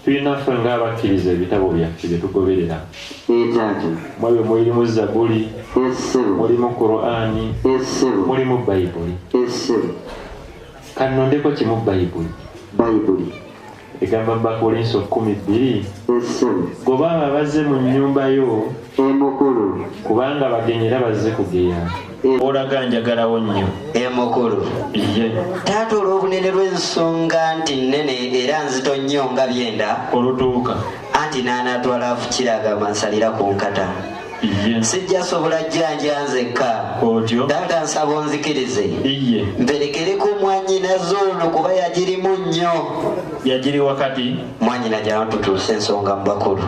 tulina ffe ng'abakkiriza ebitabo byaffe bye tugoberera. Mulimu Zabuli, mulimu Qur'ani, mulimu Bayibuli. Kanondeko kimu Bayibuli. Egamba Bakolinso 12 gobanga bazze mu nnyumba yo kubanga bagenyera bazze kugeya olaga njagalawo nnyo emukulu taata olw'obunene lw'ensonga nti nnene era nzito nnyo nga byenda olutuuka anti n'anaatwala afukiraga mansalira ku nkata sijja sobola jjanja nzekka taata nsaba onzikirize mperekereko mwannyinaze ono kuba yagirimu nnyo. Yagiri wakati mwannyina gy'atutuusa ensonga mu bakulu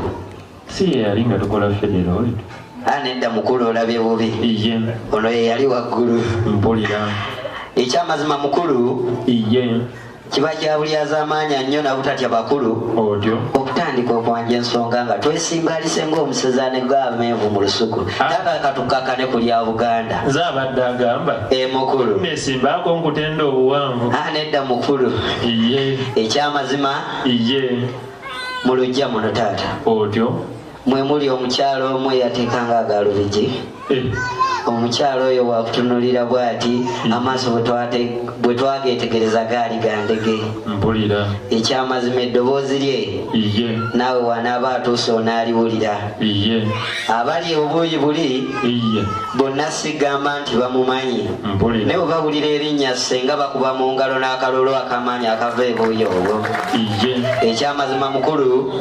si ye yali nga tukola federal nedda mukulu olabye bubi ono ye yali waggulu mpulira ekyamazima mukulu kiba kyabulyaza amaanya nnyo nabutatya bakulu okutandika okwanja ensonga nga twesimbalise ng'omusezaane gw'amenvu mu lusuku taata katukakane ku lya Buganda nze abadde agamba mukulu nesimbaako nkutenda obuwanvu nedda mukulu ekyamazima mu luggya muno taata mwe muli omukyalo omu eyateekanga agalubigi omukyalo oyo wakutunulira bw'ati amaaso bwe twageetegereza gaali gandege mpulira ekyamazima eddoboozi lye naawe wanaaba atuuse onaaliwulira abali obuuyi buli bonna sigamba nti bamumanyi naye bwe bawulira erinnya senga bakuba mu ngalo n'akalolo akamaanyi akava ebuuyi obwo ekyamazima mukulu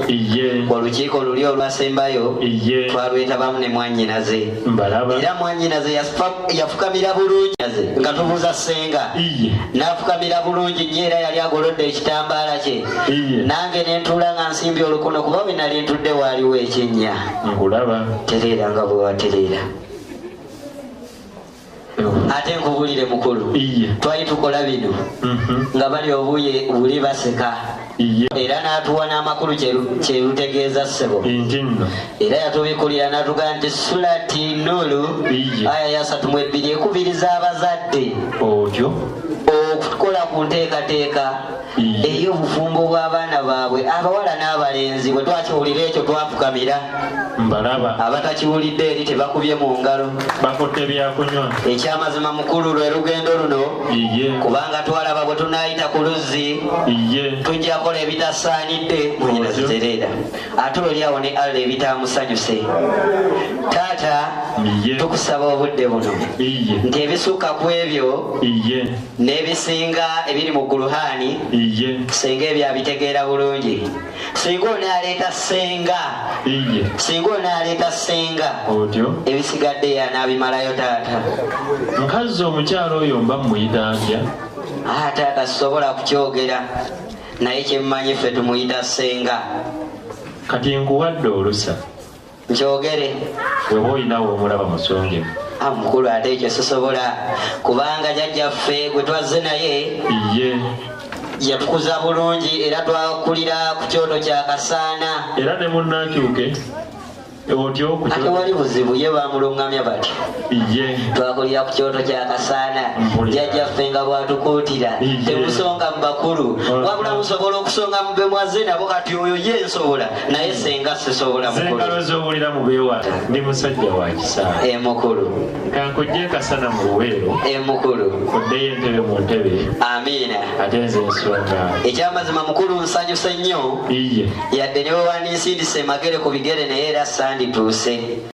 olukiiko luli olwasembayo twalwetabamu ne mwannyinaze era mwannyinaze yafukamira bulungi nga tubuuza senga n'afukamira bulungi nnyo era yali agolodde ekitambaala kye nange ne ntuula nga nsimbye olukono kuba bwe nali ntudde waaliwo ekinnya tereera nga bwe watereera ate nkubulire mukulu twali tukola bino nga bali obuuyi buli baseka era n'atuwa n'amakulu kyerutegeeza ssebo era yatubikulira n'atugaa nti Surati Nulu aya ya 32 ekubiriza abazadde okukola ku nteekateeka ey'obufumbo bw'abaana baabwe abawala n'abalenzi bwe twakiwulira ekyo twafukamira abatakiwulidde eri tebakubye mu ngalo bakotte byakunywa. Ekyamazima mukulu lwe lugendo luno kubanga twalaba bwe tunaayita ku luzzi tujja kola ebitasaanidde mwenyina zitereera ate olyawo ne alla ebitamusanyuse. Taata tukusaba obudde buno nti ebisukka ku ebyo n'ebisinga ebiri mu Qur'ani senga ebyo abitegeera bulungi. Singa onaaleeta senga ebisigadde yanaabimalayo taata. Nkazi omukyalo oyo mba muyita ntya? Taata sisobola kukyogera naye kyemmanyi ffe tumuyita senga. Kati nkuwadde olusa nkyogere weba olinawo omulaba musonge mukulu ate ekyo sisobola kubanga jjajjaffe gwe twazze naye yatukuza bulungi era twakulira ku kyoto kya Kasaana era ne munnakyuke ate wali buzibu ye bamulungamya batyo twakulira ku kyoto kya Kasaana jjajjaffe nga bwatukuutira temusonga mu bakulu wabula musobola okusonga mu be mwazze nabo kati oyo ye nsobola naye senga sisobola mukulu zowulira mu beewala ndi musajja wa kisaala mukulu kankujje Kasaana mu Luweero mukulu oddeyo entebe mu ntebe amiina ate nze ensonga ekyamazima mukulu nsanyuse nnyo yadde ne bwe wandinsindise magere ku bigere naye era sandituuse.